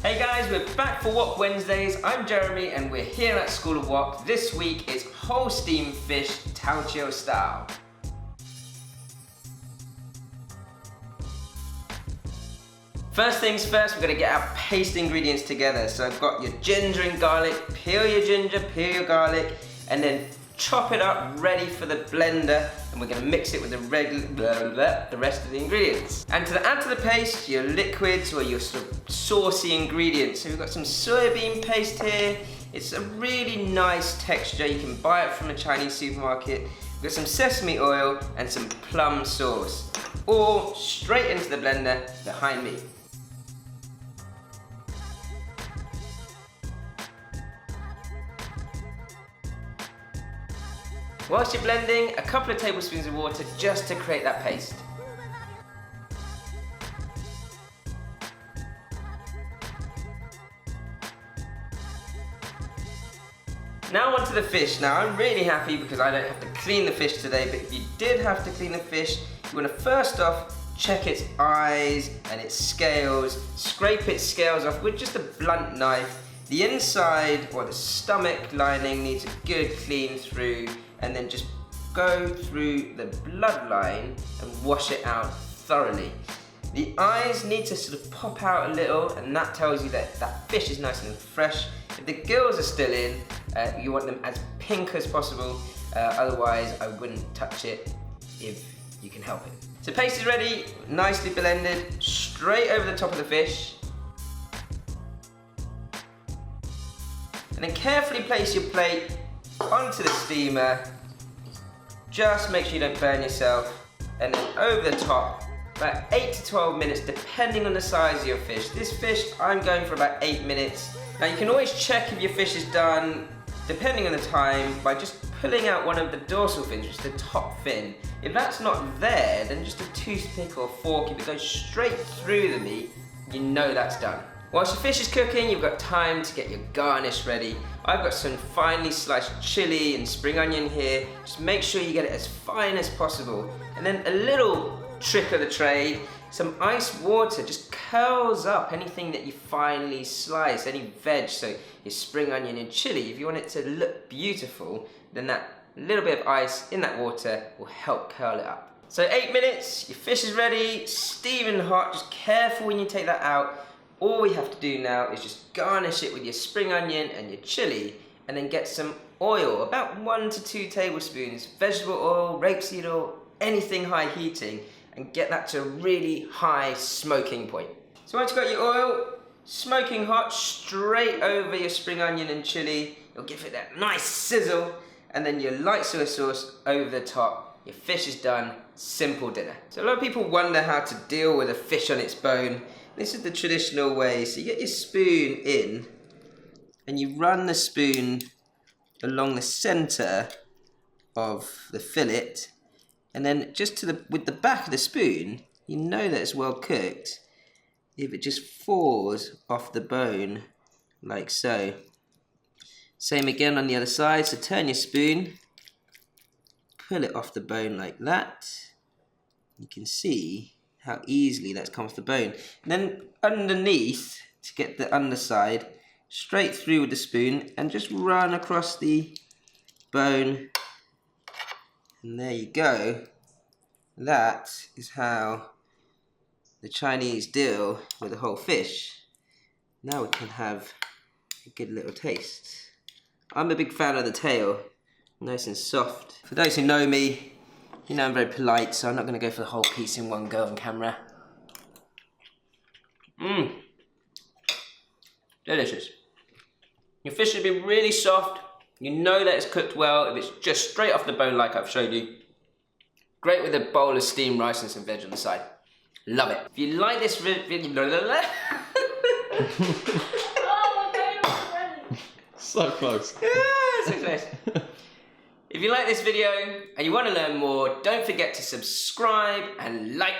Hey guys, we're back for Wok Wednesdays. I'm Jeremy and we're here at School of Wok. This week is whole steamed fish, Cheo style. First things first, we're going to get our paste ingredients together. So I've got your ginger and garlic. Peel your ginger, peel your garlic, and then chop it up ready for the blender, and we're going to mix it with the rest of the ingredients. And to add to the paste, your liquids or your sort of saucy ingredients. So we've got some soybean paste here. It's a really nice texture. You can buy it from a Chinese supermarket. We've got some sesame oil and some plum sauce. All straight into the blender behind me. Whilst you're blending, a couple of tablespoons of water just to create that paste. Now onto the fish. Now I'm really happy because I don't have to clean the fish today, but if you did have to clean the fish, you want to first off check its eyes and its scales, scrape its scales off with just a blunt knife. The inside or the stomach lining needs a good clean through, and then just go through the bloodline and wash it out thoroughly. The eyes need to sort of pop out a little, and that tells you that that fish is nice and fresh. If the gills are still in, you want them as pink as possible, otherwise I wouldn't touch it if you can help it. So paste is ready, nicely blended, straight over the top of the fish. And then carefully place your plate onto the steamer. Just make sure you don't burn yourself. And then over the top, about 8 to 12 minutes, depending on the size of your fish. This fish, I'm going for about 8 minutes. Now you can always check if your fish is done, depending on the time, by just pulling out one of the dorsal fins, which is the top fin. If that's not there, then just a toothpick or fork, if it goes straight through the meat, you know that's done. Whilst your fish is cooking, you've got time to get your garnish ready. I've got some finely sliced chili and spring onion here. Just make sure you get it as fine as possible. And then a little trick of the trade, some ice water just curls up anything that you finely slice, any veg, so your spring onion and chili. If you want it to look beautiful, then that little bit of ice in that water will help curl it up. So 8 minutes, your fish is ready, steaming hot. Just careful when you take that out. All we have to do now is just garnish it with your spring onion and your chili, and then get some oil, about 1 to 2 tablespoons, vegetable oil, rapeseed oil, anything high heating, and get that to a really high smoking point. So once you've got your oil smoking hot, straight over your spring onion and chili, you'll give it that nice sizzle, and then your light soy sauce over the top. Your fish is done, simple dinner. So a lot of people wonder how to deal with a fish on its bone. This is the traditional way. So you get your spoon in and you run the spoon along the center of the fillet, and then just with the back of the spoon, you know that it's well cooked if it just falls off the bone like so. Same again on the other side. So turn your spoon, pull it off the bone like that. You can see how easily that's come off the bone. And then underneath, to get the underside, straight through with the spoon and just run across the bone. And there you go. That is how the Chinese deal with the whole fish. Now we can have a good little taste. I'm a big fan of the tail, nice and soft. For those who know me, you know I'm very polite, so I'm not going to go for the whole piece in one go on camera. Delicious. Your fish should be really soft. You know that it's cooked well if it's just straight off the bone like I've showed you. Great with a bowl of steamed rice and some veg on the side. Love it. If you like this video... So close. Yeah, so close. If you like this video and you want to learn more, don't forget to subscribe and like.